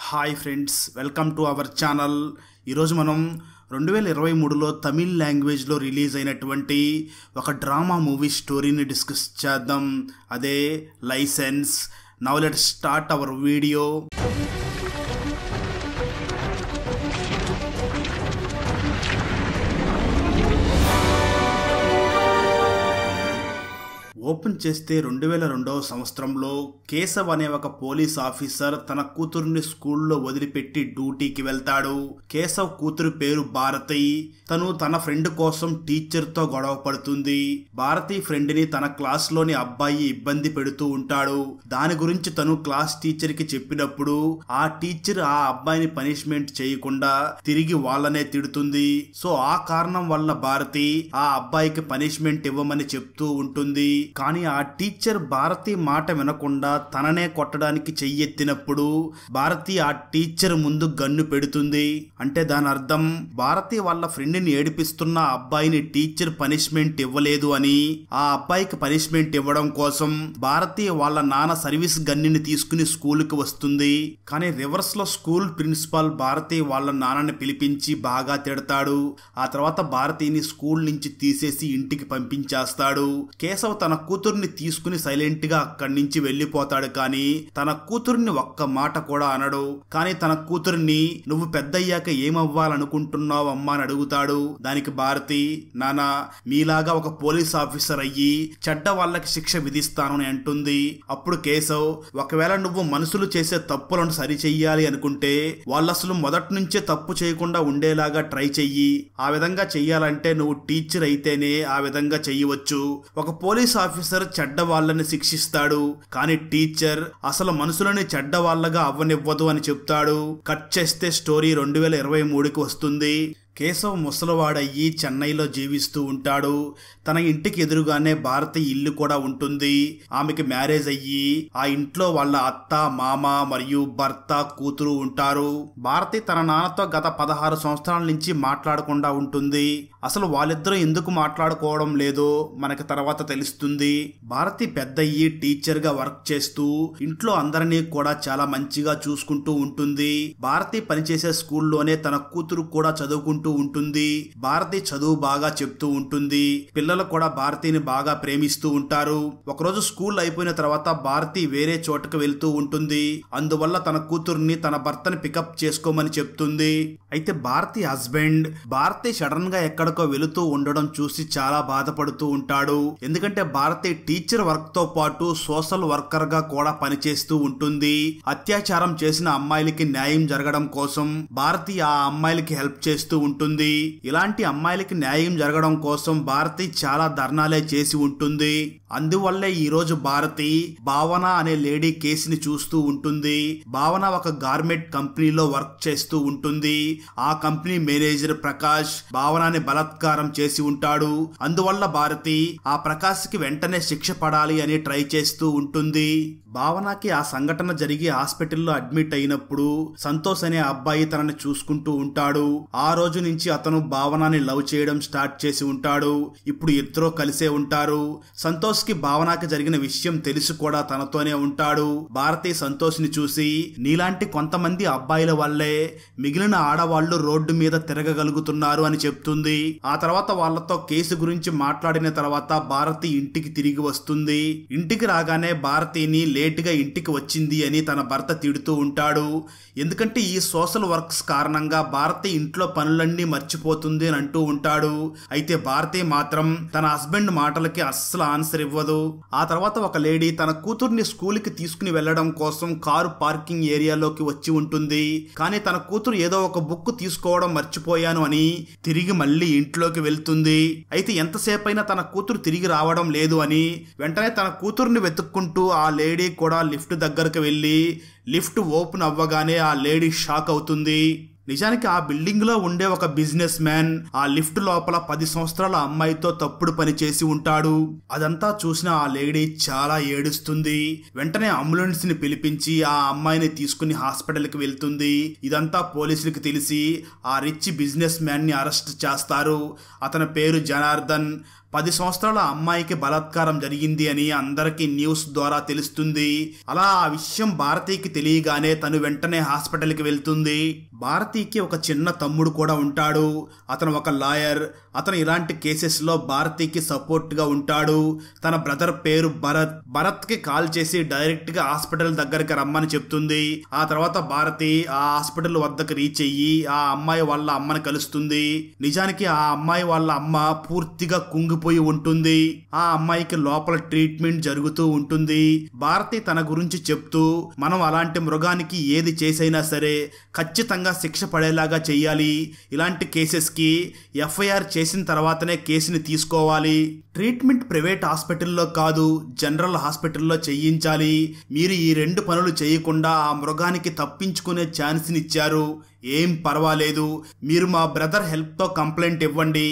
Hi friends, welcome to our channel. ఈరోజు మనం 2023లో తమిళ్ లాంగ్వేజ్లో రిలీజ్ అయినటువంటి ఒక డ్రామా మూవీ స్టోరీని డిస్కస్ చేద్దాం. అదే licence. Now let's start our video. Open చేస్తే 2002వ సంవత్సరంలో కేశవ్ అనే ఒక పోలీస్ ఆఫీసర్ తన కూతురుని స్కూల్లో వదిలిపెట్టి డ్యూటీకి వెళ్తాడు. కేశవ్ కూతురు పేరు భారతి. తను తన ఫ్రెండ్ కోసం టీచర్తో గొడవ పడుతుంది. భారతి ఫ్రెండ్ని తన క్లాస్లోని అబ్బాయి ఇబ్బంది పెడుతూ ఉంటాడు. దాని గురించి తను క్లాస్ టీచర్కి చెప్పినప్పుడు ఆ టీచర్ ఆ అబ్బాయిని పనిష్మెంట్ చేయకుండా తిరిగి వాళ్ళనే తిడుతుంది. సో ఆ కారణం వల్ల భారతి ఆ అబ్బాయికి పనిష్మెంట్ ఇవ్వమని చెప్తూ ఉంటుంది. కానీ ఆ టీచర్ భారతి మాట వినకుండా తననే కొట్టడానికి చెయ్యెత్తినప్పుడు భారతి ఆ టీచర్ ముందు గన్ను పెడుతుంది. అంటే దాని అర్థం భారతి వాళ్ళ ఫ్రెండ్ని ఏడిపిస్తున్న అబ్బాయిని టీచర్ పనిష్మెంట్ ఇవ్వలేదు అని. ఆ అబ్బాయికి పనిష్మెంట్ ఇవ్వడం కోసం భారతి వాళ్ళ నాన్న సర్వీస్ గన్నిని తీసుకుని స్కూల్కి వస్తుంది. కానీ రివర్స్ లో స్కూల్ ప్రిన్సిపాల్ భారతి వాళ్ళ నాన్నని పిలిపించి బాగా తిడతాడు. ఆ తర్వాత భారతిని స్కూల్ నుంచి తీసేసి ఇంటికి పంపించేస్తాడు. కేశవ్ తన కూతుర్ని తీసుకుని సైలెంట్ గా అక్కడి నుంచి వెళ్లిపోతాడు. కానీ తన కూతుర్ని ఒక్క మాట కూడా అనడు. కానీ తన కూతుర్ని నువ్వు పెద్దయ్యాక ఏమవ్వాలనుకుంటున్నావు అమ్మా అని అడుగుతాడు. దానికి భారతి, నానా మీలాగా ఒక పోలీస్ ఆఫీసర్ అయ్యి చెడ్డ వాళ్ళకి శిక్ష విధిస్తానని అంటుంది. అప్పుడు కేశవ్, ఒకవేళ నువ్వు మనుషులు చేసే తప్పులను సరి చెయ్యాలి అనుకుంటే వాళ్ళు అసలు మొదటి నుంచే తప్పు చేయకుండా ఉండేలాగా ట్రై చెయ్యి. ఆ విధంగా చెయ్యాలంటే నువ్వు టీచర్ అయితేనే ఆ విధంగా చెయ్యవచ్చు. ఒక పోలీస్ ఆఫీసర్ చెడ్డ వాళ్ళని శిక్షిస్తాడు, కానీ టీచర్ అసలు మనుషులని చెడ్డ వాళ్ళగా అవ్వనివ్వదు అని చెప్తాడు. కట్ చేస్తే స్టోరీ 2023కి వస్తుంది. కేశవ్ ముసలివాడయ్యి చెన్నైలో జీవిస్తూ ఉంటాడు. తన ఇంటికి ఎదురుగానే భారతి ఇల్లు కూడా ఉంటుంది. ఆమెకి మ్యారేజ్ అయ్యి ఆ ఇంట్లో వాళ్ళ అత్త, మామ మరియు భర్త, కూతురు ఉంటారు. భారతి తన నాన్నతో గత 16 సంవత్సరాల నుంచి మాట్లాడకుండా ఉంటుంది. అసలు వాళ్ళిద్దరూ ఎందుకు మాట్లాడుకోవడం లేదో మనకి తర్వాత తెలుస్తుంది. భారతి పెద్దయ్యి టీచర్ గా వర్క్ చేస్తూ ఇంట్లో అందరినీ కూడా చాలా మంచిగా చూసుకుంటూ ఉంటుంది. భారతి పనిచేసే స్కూల్లోనే తన కూతురు కూడా చదువుకుంటూ ఉంటుంది. భారతి చదువు బాగా చెప్తూ ఉంటుంది. పిల్లలు కూడా భారతిని బాగా ప్రేమిస్తూ ఉంటారు. ఒకరోజు స్కూల్ అయిపోయిన తర్వాత భారతి వేరే చోటకు వెళ్తూ ఉంటుంది. అందువల్ల తన కూతుర్ని తన భర్తని పికప్ చేసుకోమని చెప్తుంది. అయితే భారతి హస్బెండ్ భారతి సడన్ గా ఎక్కడికో వెళుతూ ఉండడం చూసి చాలా బాధపడుతూ ఉంటాడు. ఎందుకంటే భారతి టీచర్ వర్క్ తో పాటు సోషల్ వర్కర్ గా కూడా పనిచేస్తూ ఉంటుంది. అత్యాచారం చేసిన అమ్మాయిలకి న్యాయం జరగడం కోసం భారతి ఆ అమ్మాయిలకి హెల్ప్ చేస్తూ ఉంటుంది. ఇలాంటి అమ్మాయిలకి న్యాయం జరగడం కోసం భారతి చాలా ధర్నాలే చేసి ఉంటుంది. అందువల్లే ఈ రోజు భారతి భావన అనే లేడీ కేసుని చూస్తూ ఉంటుంది. భావన ఒక గార్మెంట్ కంపెనీలో వర్క్ చేస్తూ ఉంటుంది. ఆ కంపెనీ మేనేజర్ ప్రకాష్ భావనని బలాత్కారం చేసి ఉంటాడు. అందువల్ల భారతి ఆ ప్రకాష్ కి వెంటనే శిక్ష పడాలి అని ట్రై చేస్తూ ఉంటుంది. భావనకి ఆ సంఘటన జరిగి హాస్పిటల్లో అడ్మిట్ అయినప్పుడు సంతోష్ అనే అబ్బాయి తనని చూసుకుంటూ ఉంటాడు. ఆ రోజు నుంచి అతను భావనని లవ్ చేయడం స్టార్ట్ చేసి ఉంటాడు. ఇప్పుడు ఇద్దరూ కలిసే ఉంటారు. సంతోష్ కి భావనకి జరిగిన విషయం తెలిసి కూడా తనతోనే ఉంటాడు. భారతి సంతోష్ ని చూసి, నీలాంటి కొంతమంది అబ్బాయిల వల్లే మిగిలిన ఆడవాళ్లు రోడ్డు మీద తిరగగలుగుతున్నారు అని చెప్తుంది. ఆ తర్వాత వాళ్లతో కేసు గురించి మాట్లాడిన తర్వాత భారతి ఇంటికి తిరిగి వస్తుంది. ఇంటికి రాగానే భారతిని లేట్ గా ఇంటికి వచ్చింది అని తన భర్త తిడుతూ ఉంటాడు. ఎందుకంటే ఈ సోషల్ వర్క్స్ కారణంగా భారతి ఇంట్లో పనులన్నీ మర్చిపోతుంది అని అంటూ ఉంటాడు. అయితే భారతి మాత్రం తన హస్బెండ్ మాటలకి అస్సలు ఆన్సర్ ఇవ్వదు. ఆ తర్వాత ఒక లేడీ తన కూతుర్ని స్కూల్ కి తీసుకుని వెళ్లడం కోసం కారు పార్కింగ్ ఏరియాలోకి వచ్చి ఉంటుంది. కానీ తన కూతురు ఏదో ఒక బుక్ తీసుకోవడం మర్చిపోయాను అని తిరిగి మళ్ళీ ఇంట్లోకి వెళ్తుంది. అయితే ఎంతసేపైనా తన కూతురు తిరిగి రావడం లేదు అని వెంటనే తన కూతుర్ని వెతుక్కుంటూ ఆ లేడీ కూడా లిఫ్ట్ దగ్గరకు వెళ్లి లిఫ్ట్ ఓపెన్ అవ్వగానే ఆ లేడీ షాక్ అవుతుంది. నిజానికి ఆ బిల్డింగ్ లో ఉండే ఒక బిజినెస్ మ్యాన్ ఆ లిఫ్ట్ లోపల 10 సంవత్సరాల అమ్మాయితో తప్పుడు పని చేసి ఉంటాడు. అదంతా చూసిన ఆ లేడీ చాలా ఏడుస్తుంది. వెంటనే అంబులెన్స్ ని పిలిపించి ఆ అమ్మాయిని తీసుకుని హాస్పిటల్ కి వెళ్తుంది. ఇదంతా పోలీసులకు తెలిసి ఆ రిచ్ బిజినెస్ మ్యాన్ ని అరెస్ట్ చేస్తారు. అతని పేరు జనార్దన్. 10 సంవత్సరాల అమ్మాయికి బలాత్కారం జరిగింది అని అందరికీ న్యూస్ ద్వారా తెలుస్తుంది. అలా ఆ విషయం భారతికి తెలియగానే తను వెంటనే హాస్పిటల్కి వెళ్తుంది. భారతికి ఒక చిన్న తమ్ముడు కూడా ఉంటాడు. అతను ఒక లాయర్. అతను ఇలాంటి కేసెస్ లో భారతికి సపోర్ట్ గా ఉంటాడు. తన బ్రదర్ పేరు భరత్ కి కాల్ చేసి డైరెక్ట్ గా హాస్పిటల్ దగ్గరికి రమ్మని చెప్తుంది. ఆ తర్వాత భారతి ఆ హాస్పిటల్ వద్దకు రీచ్ అయ్యి ఆ అమ్మాయి వాళ్ళ అమ్మని కలుస్తుంది. నిజానికి ఆ అమ్మాయి వాళ్ళ అమ్మ పూర్తిగా కుంగిపోయి ఉంటుంది. ఆ అమ్మాయికి లోపల ట్రీట్మెంట్ జరుగుతూ ఉంటుంది. భారతి తన గురించి చెప్తూ, మనం అలాంటి మృగానికి ఏది చేసైనా సరే ఖచ్చితంగా శిక్ష పడేలాగా చెయ్యాలి. ఇలాంటి కేసెస్ కి ఎఫ్ఐఆర్ చేసిన తర్వాతనే కేసుని తీసుకోవాలి. ట్రీట్మెంట్ ప్రైవేట్ హాస్పిటల్లో కాదు, జనరల్ హాస్పిటల్లో చేయించాలి. మీరు ఈ 2 పనులు చేయకుండా ఆ మృగానికి తప్పించుకునే ఛాన్స్ ఇచ్చారు. ఏం పర్వాలేదు, మీరు మా బ్రదర్ హెల్ప్తో కంప్లైంట్ ఇవ్వండి.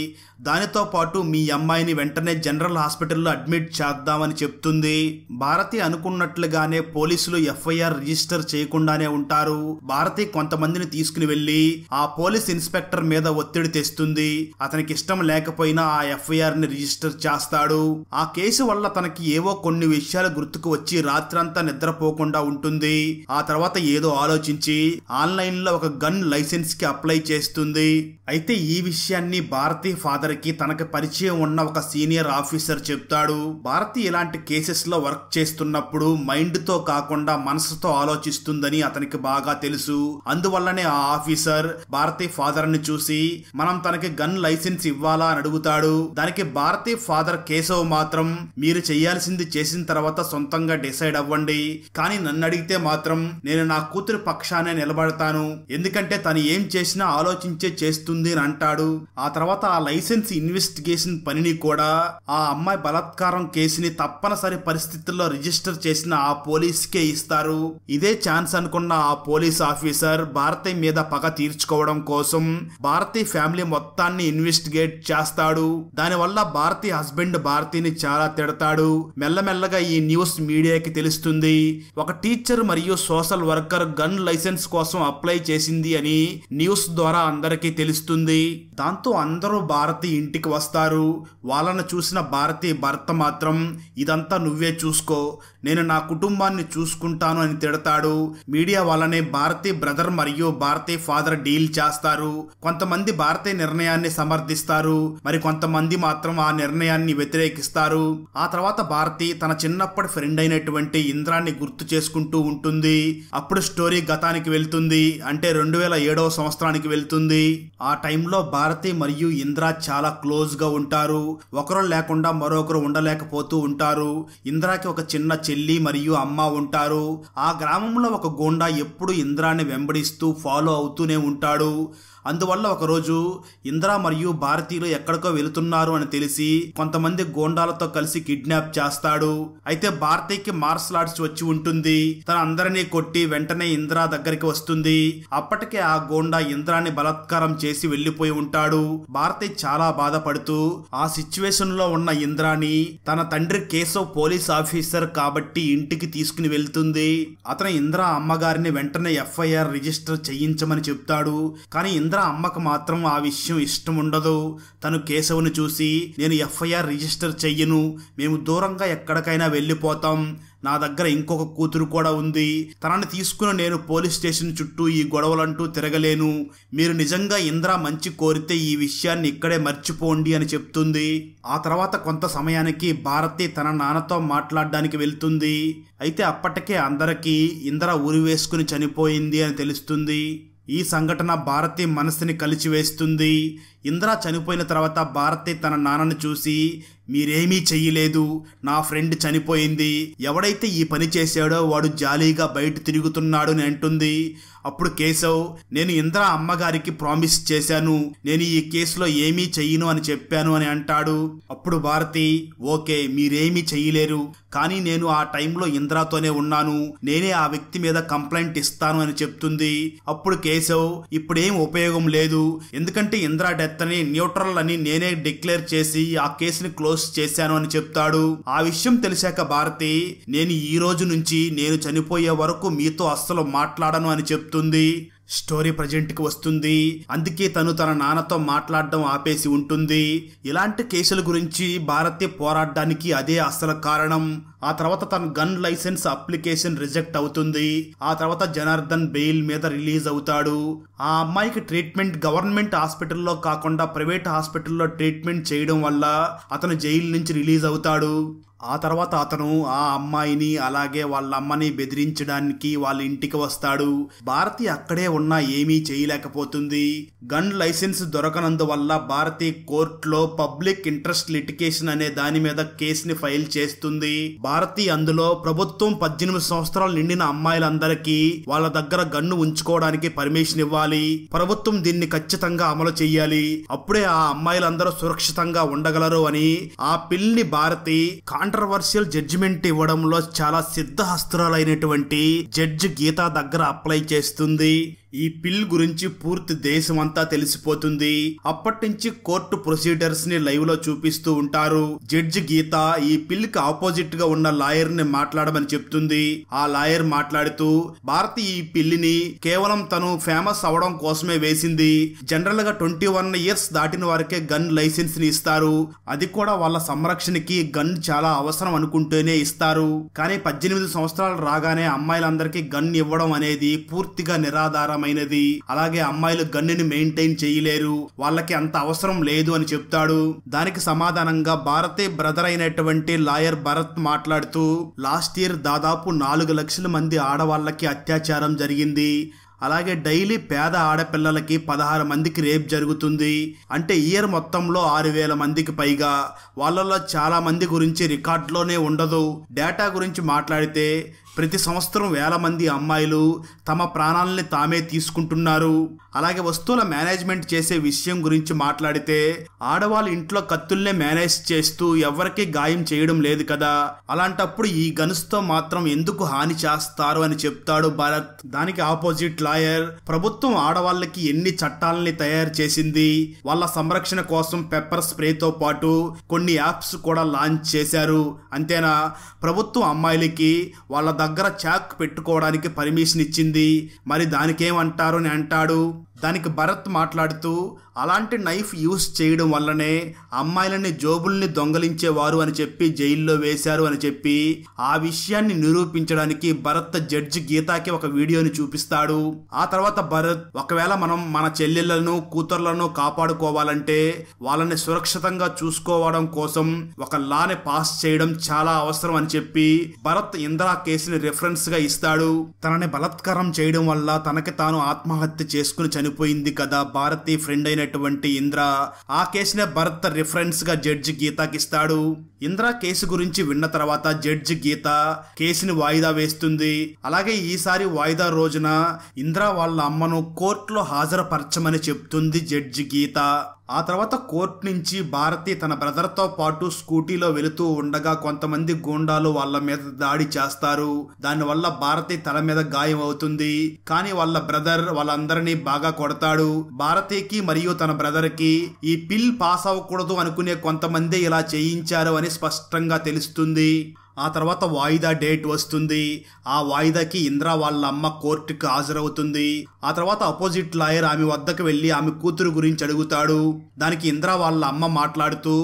దానితో పాటు మీ అమ్మాయిని వెంటనే జనరల్ హాస్పిటల్లో అడ్మిట్ చేద్దామని చెప్తుంది. భారతి అనుకున్నట్లుగానే పోలీసులు ఎఫ్ఐఆర్ రిజిస్టర్ చేయకుండానే ఉంటారు. భారతి కొంతమందిని తీసుకుని వెళ్లి ఆ పోలీస్ ఇన్స్పెక్టర్ మీద ఒత్తిడి తెస్తుంది. అతనికి ఇష్టం లేకపోయినా ఆ ఎఫ్ఐఆర్ ని రిజిస్టర్ చేస్తాడు. ఆ కేసు వల్ల తనకి ఏవో కొన్ని విషయాలు గుర్తుకు వచ్చి రాత్రంతా నిద్రపోకుండా ఉంటుంది. ఆ తర్వాత ఏదో ఆలోచించి ఆన్లైన్ లో ఒక గన్ లైసెన్స్ కి అప్లై చేస్తుంది. అయితే ఈ విషయాన్ని భారతి ఫాదర్ కి తనకు పరిచయం ఉన్న ఒక సీనియర్ ఆఫీసర్ చెప్తాడు. భారతి ఇలాంటి కేసెస్ లో వర్క్ చేస్తున్నప్పుడు మైండ్ తో కాకుండా మనసుతో ఆలోచిస్తుందని అతనికి బాగా తెలుసు. అందువల్లనే ఆ ఆఫీసర్ భారతి ఫాదర్ ని చూసి మనం తనకి గన్ లైసెన్స్ ఇవ్వాలా అని అడుగుతాడు. దానికి భారతి ఫాదర్ కేశవ్ మాత్రం, మీరు చేయాల్సింది చేసిన తర్వాత సొంతంగా డిసైడ్ అవ్వండి, కానీ నన్ను అడిగితే మాత్రం నేను నా కూతురు పక్షానే నిలబడతాను, ఎందుకంటే తను ఏం చేసినా ఆలోచించే చేస్తుంది అని అంటాడు. ఆ తర్వాత ఆ లైసెన్స్ ఇన్వెస్టిగేషన్ పనిని కూడా ఆ అమ్మాయి బలాత్కారం కేసుని తప్పనిసరి పరిస్థితుల్లో రిజిస్టర్ చేసిన ఆ పోలీస్కే ఇస్తారు. ఇదే ఛాన్స్ అనుకున్న ఆ పోలీస్ ఆఫీసర్ భారతి మీద పగ తీర్చుకోవడం కోసం భారతి ఫ్యామిలీ మొత్తాన్ని ఇన్వెస్టిగేట్ చేస్తాడు. దానివల్ల భారతి హస్బెండ్ భారతిని చాలా తిడతాడు. మెల్లమెల్లగా ఈ న్యూస్ మీడియాకి తెలుస్తుంది. ఒక టీచర్ మరియు సోషల్ వర్కర్ గన్ లైసెన్స్ కోసం అప్లై చేసింది అని న్యూస్ ద్వారా అందరికీ తెలుస్తుంది. దాంతో అందరూ భారతి ఇంటికి వస్తారు. వాళ్ళను చూసిన భారతి భర్త మాత్రం, ఇదంతా నువ్వే చూసుకో, నేను నా కుటుంబాన్ని చూసుకుంటాను అని తిడతాడు. మీడియా వాళ్ళని భారతి బ్రదర్ మరియు భారతి ఫాదర్ డీల్ చేస్తారు. కొంతమంది భారతి నిర్ణయాన్ని సమర్థిస్తారు, మరి కొంతమంది మాత్రం ఆ నిర్ణయాన్ని వ్యతిరేకిస్తారు. ఆ తర్వాత భారతి తన చిన్నప్పటి ఫ్రెండ్ అయినటువంటి ఇంద్రాన్ని గుర్తు చేసుకుంటూ ఉంటుంది. అప్పుడు స్టోరీ గతానికి వెళ్తుంది, అంటే 2007వ సంవత్సరానికి వెళ్తుంది. ఆ టైంలో భారతి మరియు ఇంద్ర చాలా క్లోజ్ గా ఉంటారు. ఒకరు లేకుండా మరొకరు ఉండలేకపోతూ ఉంటారు. ఇంద్రాకి ఒక చిన్న చెల్లి మరియు అమ్మ ఉంటారు. ఆ గ్రామంలో ఒక గూండా ఎప్పుడు ఇంద్రాన్ని వెంబడిస్తూ ఫాలో అవుతూనే ఉంటాడు. అందువల్ల ఒకరోజు ఇంద్ర మరియు భారతీయులు ఎక్కడికో వెళుతున్నారు అని తెలిసి కొంతమంది గోండాలతో కలిసి కిడ్నాప్ చేస్తాడు. అయితే భారతికి మార్షల్ ఆర్ట్స్ వచ్చి ఉంటుంది. తన అందరినీ కొట్టి వెంటనే ఇంద్ర దగ్గరికి వస్తుంది. అప్పటికే ఆ గోండా ఇంద్రాన్ని బలాత్కారం చేసి వెళ్లిపోయి ఉంటాడు. భారతి చాలా బాధపడుతూ ఆ సిచ్యువేషన్ లో ఉన్న ఇంద్రాని తన తండ్రి కేశవ్ పోలీస్ ఆఫీసర్ కాబట్టి ఇంటికి తీసుకుని వెళ్తుంది. అతను ఇంద్ర అమ్మగారిని వెంటనే ఎఫ్ఐఆర్ రిజిస్టర్ చేయించమని చెప్తాడు. కానీ ఇంద్ర అమ్మకు మాత్రం ఆ విషయం ఇష్టం ఉండదు. తను కేశవుని చూసి, నేను ఎఫ్ఐఆర్ రిజిస్టర్ చెయ్యను, మేము దూరంగా ఎక్కడికైనా వెళ్ళిపోతాం, నా దగ్గర ఇంకొక కూతురు కూడా ఉంది, తనని తీసుకుని నేను పోలీస్ స్టేషన్ చుట్టూ ఈ గొడవలంటూ తిరగలేను, మీరు నిజంగా ఇంద్ర మంచి కోరితే ఈ విషయాన్ని ఇక్కడే మర్చిపోండి అని చెప్తుంది. ఆ తర్వాత కొంత సమయానికి భారతి తన నాన్నతో మాట్లాడడానికి వెళ్తుంది. అయితే అప్పటికే అందరికీ ఇంద్ర ఉరి వేసుకుని చనిపోయింది అని తెలుస్తుంది. ఈ సంఘటన భారతి మనసుని కలిచివేస్తుంది. ఇంద్ర చనిపోయిన తర్వాత భారతి తన నాన్నను చూసి, మీరేమీ చెయ్యలేదు, నా ఫ్రెండ్ చనిపోయింది, ఎవడైతే ఈ పని చేశాడో వాడు జాలీగా బయట తిరుగుతున్నాడు అని అంటుంది. అప్పుడు కేశవ్, నేను ఇంద్ర అమ్మగారికి ప్రామిస్ చేశాను, నేను ఈ కేసులో ఏమీ చెయ్యను అని చెప్పాను అని అంటాడు. అప్పుడు భారతి, ఓకే మీరేమీ చెయ్యలేరు, కానీ నేను ఆ టైంలో ఇంద్రతోనే ఉన్నాను, నేనే ఆ వ్యక్తి మీద కంప్లైంట్ ఇస్తాను అని చెప్తుంది. అప్పుడు కేశవ్, ఇప్పుడేం ఉపయోగం లేదు, ఎందుకంటే ఇంద్ర డెత్ అని న్యూట్రల్ అని నేనే డిక్లేర్ చేసి ఆ కేసుని క్లోజ్ చేశాను అని చెప్తాడు. ఆ విషయం తెలిసాక భారతి, నేను ఈ రోజు నుంచి నేను చనిపోయే వరకు మీతో అస్సలు మాట్లాడను అని చెప్తుంది. స్టోరీ ప్రజెంట్కి వస్తుంది. అందుకే తను తన నాన్నతో మాట్లాడడం ఆపేసి ఉంటుంది. ఇలాంటి కేసుల గురించి భారతి పోరాడడానికి అదే అసలు కారణం. ఆ తర్వాత తన గన్ లైసెన్స్ అప్లికేషన్ రిజెక్ట్ అవుతుంది. ఆ తర్వాత జనార్దన్ బెయిల్ మీద రిలీజ్ అవుతాడు. ఆ అమ్మాయికి ట్రీట్మెంట్ గవర్నమెంట్ హాస్పిటల్లో కాకుండా ప్రైవేట్ హాస్పిటల్లో ట్రీట్మెంట్ చేయడం వల్ల అతను జైలు నుంచి రిలీజ్ అవుతాడు. ఆ తర్వాత అతను ఆ అమ్మాయిని అలాగే వాళ్ళ అమ్మని బెదిరించడానికి వాళ్ళ ఇంటికి వస్తాడు. భారతి అక్కడే ఉన్నా ఏమీ చేయలేకపోతుంది. గన్ లైసెన్స్ దొరకనందువల్ల భారతి కోర్టులో పబ్లిక్ ఇంట్రెస్ట్ లిటిగేషన్ అనే దాని మీద కేసుని ఫైల్ చేస్తుంది. భారతి అందులో ప్రభుత్వం 18 సంవత్సరాలు నిండిన అమ్మాయిలందరికీ వాళ్ళ దగ్గర గన్ను ఉంచుకోవడానికి పర్మిషన్ ఇవ్వాలి. ప్రభుత్వం దీన్ని ఖచ్చితంగా అమలు చెయ్యాలి. అప్పుడే ఆ అమ్మాయిలందరూ సురక్షితంగా ఉండగలరు అని ఆ పిల్ని భారతి కాంట్రవర్షియల్ జడ్జిమెంట్ ఇవ్వడంలో చాలా సిద్ధహస్తురాలైనటువంటి జడ్జి గీతా దగ్గర అప్లై చేస్తుంది. ఈ పిల్ గురించి పూర్తి దేశం అంతా తెలిసిపోతుంది. అప్పటి నుంచి కోర్టు ప్రొసీడర్స్ ని లైవ్ లో చూపిస్తూ ఉంటారు. జడ్జి గీత ఈ పిల్ కి ఆపోజిట్ గా ఉన్న లాయర్ ని మాట్లాడమని చెప్తుంది. ఆ లాయర్ మాట్లాడుతూ భారతి ఈ పిల్లిని కేవలం తను ఫేమస్ అవడం కోసమే వేసింది. జనరల్ గా 21 ఇయర్స్ దాటిన వారికే గన్ లైసెన్స్ ని ఇస్తారు. అది కూడా వాళ్ళ సంరక్షణకి గన్ చాలా అవసరం అనుకుంటేనే ఇస్తారు. కానీ 18 సంవత్సరాలు రాగానే అమ్మాయిలందరికీ గన్ ఇవ్వడం అనేది పూర్తిగా నిరాధారం. అలాగే అమ్మాయిలు గన్నుని మెయింటైన్ చేయలేరు, వాళ్ళకి అంత అవసరం లేదు అని చెప్తాడు. దానికి సమాధానంగా భారతి బ్రదర్ అయినటువంటి లాయర్ భరత్ మాట్లాడుతూ లాస్ట్ ఇయర్ దాదాపు 4 లక్షల మంది ఆడవాళ్ళకి అత్యాచారం జరిగింది. అలాగే డైలీ పేద ఆడపిల్లలకి 16 మందికి రేప్ జరుగుతుంది. అంటే ఇయర్ మొత్తంలో 6,000 మందికి పైగా. వాళ్ళలో చాలా మంది గురించి రికార్డులోనే ఉండదు. డేటా గురించి మాట్లాడితే ప్రతి సంవత్సరం 1000 మంది అమ్మాయిలు తమ ప్రాణాలని తామే తీసుకుంటున్నారు. అలాగే వస్తువుల మేనేజ్మెంట్ చేసే విషయం గురించి మాట్లాడితే ఆడవాళ్ళు ఇంట్లో కత్తుల్నే మేనేజ్ చేస్తూ ఎవరికి గాయం చేయడం లేదు కదా, అలాంటప్పుడు ఈ గన్స్ తో మాత్రం ఎందుకు హాని చేస్తారు అని చెప్తాడు భరత్. దానికి ఆపోజిట్ లాయర్ ప్రభుత్వం ఆడవాళ్ళకి ఎన్ని చట్టాలని తయారు చేసింది, వాళ్ళ సంరక్షణ కోసం పెప్పర్ స్ప్రేతో పాటు కొన్ని యాప్స్ కూడా లాంచ్ చేశారు. అంతేనా, ప్రభుత్వం అమ్మాయిలకి వాళ్ళ దగ్గర చాక్ పెట్టుకోవడానికి పర్మిషన్ ఇచ్చింది, మరి దానికేమంటారు అని అంటాడు. దానికి భరత్ మాట్లాడుతూ అలాంటి నైఫ్ యూస్ చేయడం వల్లనే అమ్మాయిలని జోబుల్ని దొంగలించేవారు అని చెప్పి జైల్లో వేశారు అని చెప్పి ఆ విషయాన్ని నిరూపించడానికి భరత్ జడ్జి గీతాకి ఒక వీడియోని చూపిస్తాడు. ఆ తర్వాత భరత్ ఒకవేళ మనం మన చెల్లెళ్లను కూతుర్లను కాపాడుకోవాలంటే వాళ్ళని సురక్షితంగా చూసుకోవడం కోసం ఒక లాని పాస్ చేయడం చాలా అవసరం అని చెప్పి భరత్ ఇందిరా కేసుని రెఫరెన్స్ గా ఇస్తాడు. తనని బలాత్కారం చేయడం వల్ల తనకి తాను ఆత్మహత్య చేసుకుని చనిపోయింది కదా భారతి ఫ్రెండ్ అయినటువంటి ఇంద్ర. ఆ కేసునే భరత్ రిఫరెన్స్ గా జడ్జి గీతాకి ఇస్తాడు. ఇంద్ర కేసు గురించి విన్న తర్వాత జడ్జి గీత కేసుని వాయిదా వేస్తుంది. అలాగే ఈసారి వాయిదా రోజున ఇంద్ర వాళ్ళ అమ్మను కోర్టులో హాజరుపరచమని చెప్తుంది జడ్జి గీత. ఆ తర్వాత కోర్టు నుంచి భారతి తన బ్రదర్ తో పాటు స్కూటీలో వెళుతూ ఉండగా కొంతమంది గూండాలు వాళ్ళ మీద దాడి చేస్తారు. దానివల్ల భారతి తల మీద గాయం అవుతుంది. కానీ వాళ్ళ బ్రదర్ వాళ్ళందరినీ బాగా కొడతాడు. భారతికి మరియు తన బ్రదర్ కి ఈ పిల్ పాస్ అవ్వకూడదు అనుకునే కొంతమంది ఇలా చేయించారు అని స్పష్టంగా తెలుస్తుంది. ఆ తర్వాత వాయిదా డేట్ వస్తుంది. ఆ వాయిదాకి ఇంద్ర వాళ్ళ అమ్మ కోర్టుకు హాజరవుతుంది. ఆ తర్వాత అపోజిట్ లాయర్ ఆమె వద్దకు వెళ్లి ఆమె కూతురు గురించి అడుగుతాడు. దానికి ఇంద్ర వాళ్ళ అమ్మ మాట్లాడుతూ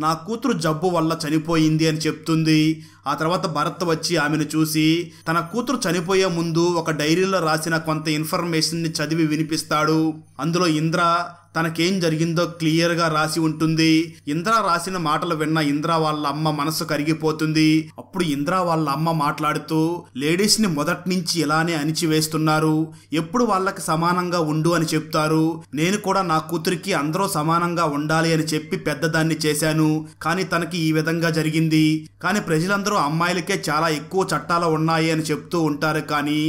నా కూతురు జబ్బు వల్ల చనిపోయింది అని చెప్తుంది. ఆ తర్వాత భరత్ వచ్చి ఆమెను చూసి తన కూతురు చనిపోయే ముందు ఒక డైరీలో రాసిన కొంత ఇన్ఫర్మేషన్ ని చదివి వినిపిస్తాడు. అందులో ఇంద్ర తనకేం జరిగిందో క్లియర్ గా రాసి ఉంటుంది. ఇంద్ర రాసిన మాటలు విన్న ఇంద్ర వాళ్ళ అమ్మ మనసు కరిగిపోతుంది. అప్పుడు ఇంద్ర వాళ్ళ అమ్మ మాట్లాడుతూ లేడీస్ ని మొదటి నుంచి ఇలానే అణిచివేస్తున్నారు, ఎప్పుడు వాళ్ళకి సమానంగా ఉండు అని చెప్తారు. నేను కూడా నా కూతురికి అందరూ సమానంగా ఉండాలి అని చెప్పి పెద్దదాన్ని చేశాను, కానీ తనకి ఈ విధంగా జరిగింది. కానీ ప్రజలందరూ అమ్మాయిలకే చాలా ఎక్కువ చట్టాలు ఉన్నాయి అని చెప్తూ ఉంటారు, కానీ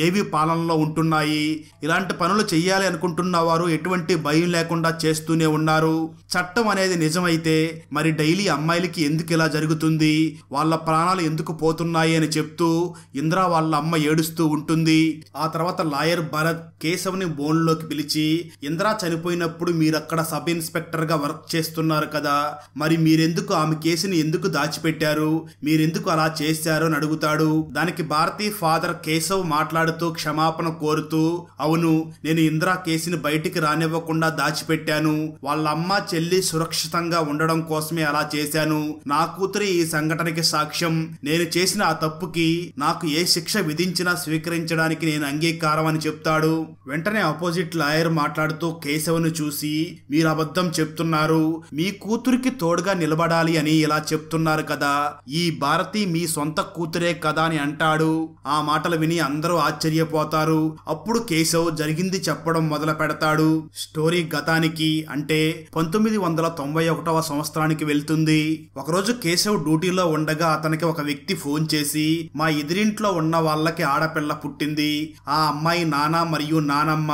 ఏవి పాలనలో ఉంటున్నాయి. ఇలాంటి పనులు చెయ్యాలి అనుకుంటున్న వారు ఎటువంటి భయం లేకుండా చేస్తూనే ఉన్నారు. చట్టం అనేది నిజమైతే మరి డైలీ అమ్మాయిలకి ఎందుకు ఇలా జరుగుతుంది, వాళ్ళ ప్రాణాలు ఎందుకు పోతున్నాయి అని చెప్తూ ఇంద్ర వాళ్ళ అమ్మ ఏడుస్తూ ఉంటుంది. ఆ తర్వాత లాయర్ భరత్ కేశవ్ని బోన్లోకి పిలిచి, ఇంద్ర చనిపోయినప్పుడు మీరక్కడ సబ్ ఇన్స్పెక్టర్ గా వర్క్ చేస్తున్నారు కదా, మరి మీరెందుకు ఆమె కేసుని ఎందుకు దాచిపెట్టారు, మీరెందుకు అలా చేశారు అని అడుగుతాడు. దానికి భారతి ఫాదర్ కేశవ్ మాట్లాడుతూ క్షమాపణ కోరుతూ, అవును నేను ఇంద్ర కేసుని బయటికి రానివ్వకుండా దాచిపెట్టాను, వాళ్ళ అమ్మ చెల్లి సురక్షితంగా ఉండడం కోసమే అలా చేశాను, నా కూతురి ఈ సంఘటనకి సాక్ష్యం, నేను చేసిన ఆ తప్పుకి నాకు ఏ శిక్ష విధించినా స్వీకరించడానికి నేను అంగీకారం అని చెప్తాడు. వెంటనే ఆపోజిట్ లాయర్ మాట్లాడుతూ కేశవ్ను చూసి, మీరు అబద్ధం చెప్తున్నారు, మీ కూతురికి తోడుగా నిలబడాలి అని ఇలా చెప్తున్నారు కదా, ఈ భారతి మీ సొంత కూతురే కదా అని అంటాడు. ఆ మాటలు విని అందరూ ఆశ్చర్యపోతారు. అప్పుడు కేశవ్ జరిగింది చెప్పడం మొదలు పెడతాడు. స్టోరీ గతానికి అంటే 1991వ సంవత్సరానికి వెళ్తుంది. ఒకరోజు కేశవ్ డ్యూటీలో ఉండగా అతనికి ఒక వ్యక్తి ఫోన్ చేసి, మా ఎదిరింట్లో ఉన్న వాళ్ళకి ఆడపిల్ల పుట్టింది, ఆ అమ్మాయి నాన్న మరియు నానమ్మ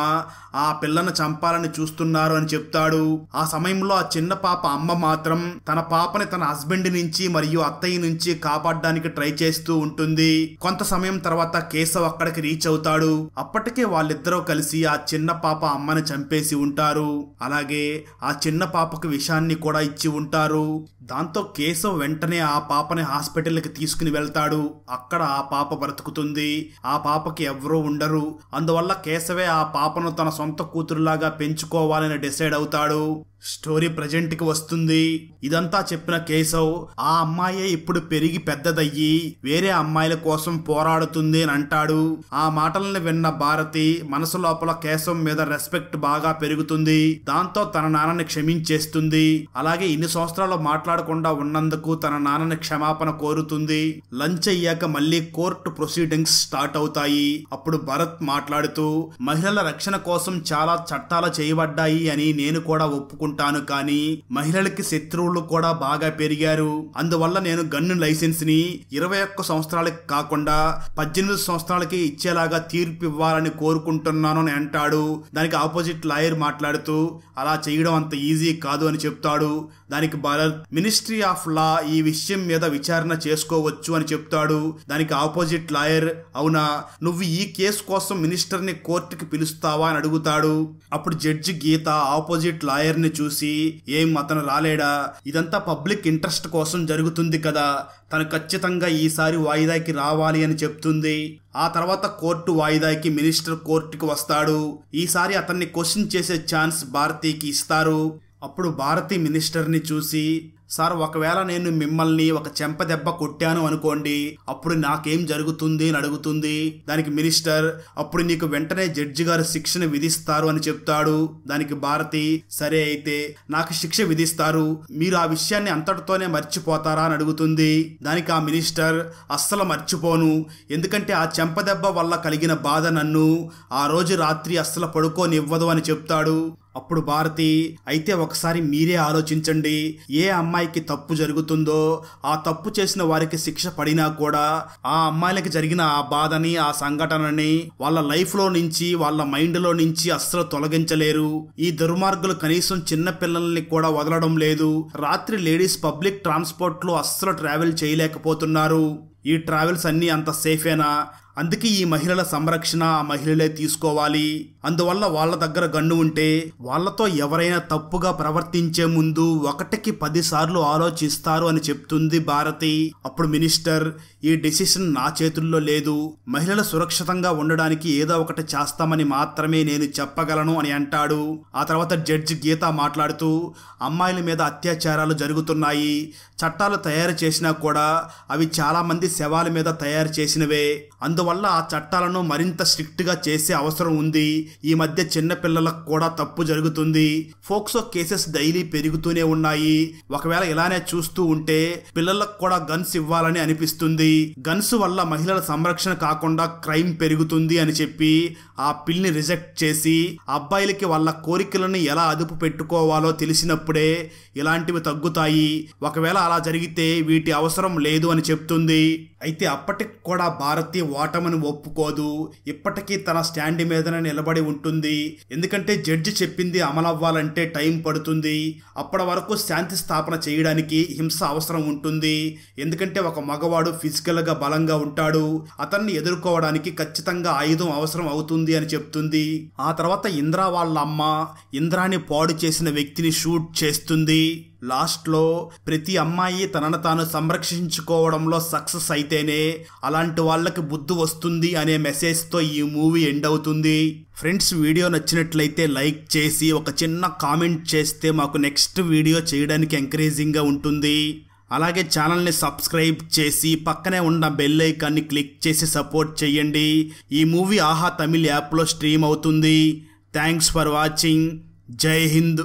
ఆ పిల్లను చంపాలని చూస్తున్నారు అని చెప్తాడు. ఆ సమయంలో ఆ చిన్న పాప అమ్మ మాత్రం తన పాపని తన హస్బెండ్ నుంచి మరియు అత్తయ్య నుంచి కాపాడడానికి ట్రై చేస్తూ ఉంటుంది. కొంత సమయం తర్వాత కేశవ్ అక్కడికి రీచ్ అవుతాడు. అప్పటికే వాళ్ళిద్దరూ కలిసి ఆ చిన్న పాప అమ్మని చంపేసి ఉంటారు. అలాగే ఆ చిన్న పాపకు విషాన్ని కూడా ఇచ్చి ఉంటారు. దాంతో కేశవ్ వెంటనే ఆ పాపని హాస్పిటల్కి తీసుకుని వెళ్తాడు. అక్కడ ఆ పాప బ్రతుకుతుంది. ఆ పాపకి ఎవరూ ఉండరు. అందువల్ల కేశవే ఆ పాపను తన సొంత కూతురులాగా పెంచుకోవాలని డిసైడ్ అవుతాడు. స్టోరీ ప్రజెంట్ కి వస్తుంది. ఇదంతా చెప్పిన కేశవ్ ఆ అమ్మాయే ఇప్పుడు పెరిగి పెద్దదయ్యి వేరే అమ్మాయిల కోసం పోరాడుతుంది అని అంటాడు. ఆ మాటలను విన్న భారతి మనసు లోపల కేశవ్ మీద రెస్పెక్ట్ బాగా పెరుగుతుంది. దాంతో తన నాన్నని క్షమించేస్తుంది. అలాగే ఇన్ని సంవత్సరాలు మాట్లాడకుండా ఉన్నందుకు తన నాన్నని క్షమాపణ కోరుతుంది. లంచ్ అయ్యాక మళ్ళీ కోర్టు ప్రొసీడింగ్స్ స్టార్ట్ అవుతాయి. అప్పుడు భరత్ మాట్లాడుతూ, మహిళల రక్షణ కోసం చాలా చట్టాలు చేయబడ్డాయి అని నేను కూడా ఒప్పుకుంటాను, కానీ మహిళలకి శత్రువులు కూడా బాగా పెరిగారు. అందువల్ల నేను గన్ను లైసెన్స్ ని 21 సంవత్సరాలకి కాకుండా 18 సంవత్సరాలకి ఇచ్చేలాగా తీర్పు ఇవ్వాలని కోరుకుంటున్నాను అని అంటాడు. దానికి ఆపోజిట్ లాయర్ మాట్లాడుతూ, అలా చేయడం అంత ఈజీ కాదు అని చెప్తాడు. దానికి భరత్ మినిస్ట్రీ ఆఫ్ లా ఈ విషయం మీద విచారణ చేసుకోవచ్చు అని చెప్తాడు. దానికి ఆపోజిట్ లాయర్, అవునా, నువ్వు ఈ కేసు కోసం మినిస్టర్ ని కోర్టుకి పిలుస్తావా అని అడుగుతాడు. అప్పుడు జడ్జి గీత ఆపోజిట్ లాయర్ ని చూసి, ఏం అతను రాలేడా, ఇదంతా పబ్లిక్ ఇంట్రెస్ట్ కోసం జరుగుతుంది కదా, తను ఖచ్చితంగా ఈసారి వాయిదాకి రావాలి అని చెప్తుంది. ఆ తర్వాత కోర్టు వాయిదాకి మినిస్టర్ కోర్టుకి వస్తాడు. ఈసారి అతన్ని క్వశ్చన్ చేసే ఛాన్స్ భారతికి ఇస్తారు. అప్పుడు భారతి మినిస్టర్ని చూసి, సార్ ఒకవేళ నేను మిమ్మల్ని ఒక చెంప దెబ్బ కొట్టాను అనుకోండి, అప్పుడు నాకేం జరుగుతుంది అని అడుగుతుంది. దానికి మినిస్టర్, అప్పుడు నీకు వెంటనే జడ్జి గారు శిక్షను విధిస్తారు అని చెప్తాడు. దానికి భారతి, సరే అయితే నాకు శిక్ష విధిస్తారు, మీరు ఆ విషయాన్ని అంతటితోనే మర్చిపోతారా అని అడుగుతుంది. దానికి ఆ మినిస్టర్, అస్సలు మర్చిపోను, ఎందుకంటే ఆ చెంప దెబ్బ వల్ల కలిగిన బాధ నన్ను ఆ రోజు రాత్రి అస్సలు పడుకోనివ్వదు అని చెప్తాడు. అప్పుడు భారతి, అయితే ఒకసారి మీరే ఆలోచించండి, ఏ అమ్మాయికి తప్పు జరుగుతుందో ఆ తప్పు చేసిన వారికి శిక్ష పడినా కూడా ఆ అమ్మాయిలకి జరిగిన ఆ బాధని, ఆ సంఘటనని వాళ్ళ లైఫ్ లో నుంచి, వాళ్ళ మైండ్ లో నుంచి అస్సలు తొలగించలేరు. ఈ దుర్మార్గులు కనీసం చిన్న పిల్లల్ని కూడా వదలడం లేదు. రాత్రి లేడీస్ పబ్లిక్ ట్రాన్స్పోర్ట్ లో అస్సలు ట్రావెల్ చేయలేకపోతున్నారు. ఈ ట్రావెల్స్ అన్ని అంత సేఫేనా? అందుకే ఈ మహిళల సంరక్షణ ఆ మహిళలే తీసుకోవాలి. అందువల్ల వాళ్ళ దగ్గర గన్ను ఉంటే వాళ్ళతో ఎవరైనా తప్పుగా ప్రవర్తించే ముందు 1కి 10 సార్లు ఆలోచిస్తారు అని చెప్తుంది భారతి. అప్పుడు మినిస్టర్, ఈ డెసిషన్ నా చేతుల్లో లేదు, మహిళలు సురక్షితంగా ఉండడానికి ఏదో ఒకటి చేస్తామని మాత్రమే నేను చెప్పగలను అని అంటాడు. ఆ తర్వాత జడ్జి గీత మాట్లాడుతూ, అమ్మాయిల మీద అత్యాచారాలు జరుగుతున్నాయి, చట్టాలు తయారు చేసినా కూడా అవి చాలా మంది శవాల మీద తయారు చేసినవే, అందువల్ల ఆ చట్టాలను మరింత స్ట్రిక్ట్ గా చేసే అవసరం ఉంది. ఈ మధ్య చిన్న పిల్లలకు కూడా తప్పు జరుగుతుంది. ఫోక్సో కేసెస్ డైలీ పెరుగుతూనే ఉన్నాయి. ఒకవేళ ఇలానే చూస్తూ ఉంటే పిల్లలకు కూడా గన్స్ ఇవ్వాలని అనిపిస్తుంది. గన్స్ వల్ల మహిళల సంరక్షణ కాకుండా క్రైమ్ పెరుగుతుంది అని చెప్పి ఆ బిల్ని రిజెక్ట్ చేసి, అబ్బాయిలకి వాళ్ళ కోరికలను ఎలా అదుపు పెట్టుకోవాలో తెలిసినప్పుడే ఇలాంటివి తగ్గుతాయి. ఒకవేళ అలా జరిగితే వీటి అవసరం లేదు అని చెప్తుంది. అయితే అప్పటికి కూడా భారతి ఓటమిని ఒప్పుకోదు. ఇప్పటికీ తన స్టాండ్ మీదనే నిలబడి ఉంటుంది. ఎందుకంటే జడ్జి చెప్పింది అమలవ్వాలంటే టైం పడుతుంది. అప్పటి వరకు శాంతి స్థాపన చేయడానికి హింస అవసరం ఉంటుంది. ఎందుకంటే ఒక మగవాడు ఫిజికల్ గా బలంగా ఉంటాడు, అతన్ని ఎదుర్కోవడానికి ఖచ్చితంగా ఆయుధం అవసరం అవుతుంది అని చెప్తుంది. ఆ తర్వాత ఇంద్ర వాళ్ళ అమ్మ ఇంద్రాని పాడు చేసిన వ్యక్తిని షూట్ చేస్తుంది. లాస్ట్లో ప్రతి అమ్మాయి తనను తాను సంరక్షించుకోవడంలో సక్సెస్ అయితేనే అలాంటి వాళ్ళకి బుద్ధి వస్తుంది అనే మెసేజ్తో ఈ మూవీ ఎండ్ అవుతుంది. ఫ్రెండ్స్, వీడియో నచ్చినట్లయితే లైక్ చేసి ఒక చిన్న కామెంట్ చేస్తే మాకు నెక్స్ట్ వీడియో చేయడానికి ఎంకరేజింగ్గా ఉంటుంది. అలాగే ఛానల్ని సబ్స్క్రైబ్ చేసి పక్కనే ఉన్న బెల్ ఐకాన్ని క్లిక్ చేసి సపోర్ట్ చేయండి. ఈ మూవీ ఆహా తమిళ్ యాప్లో స్ట్రీమ్ అవుతుంది. Thanks for watching. జై హింద్.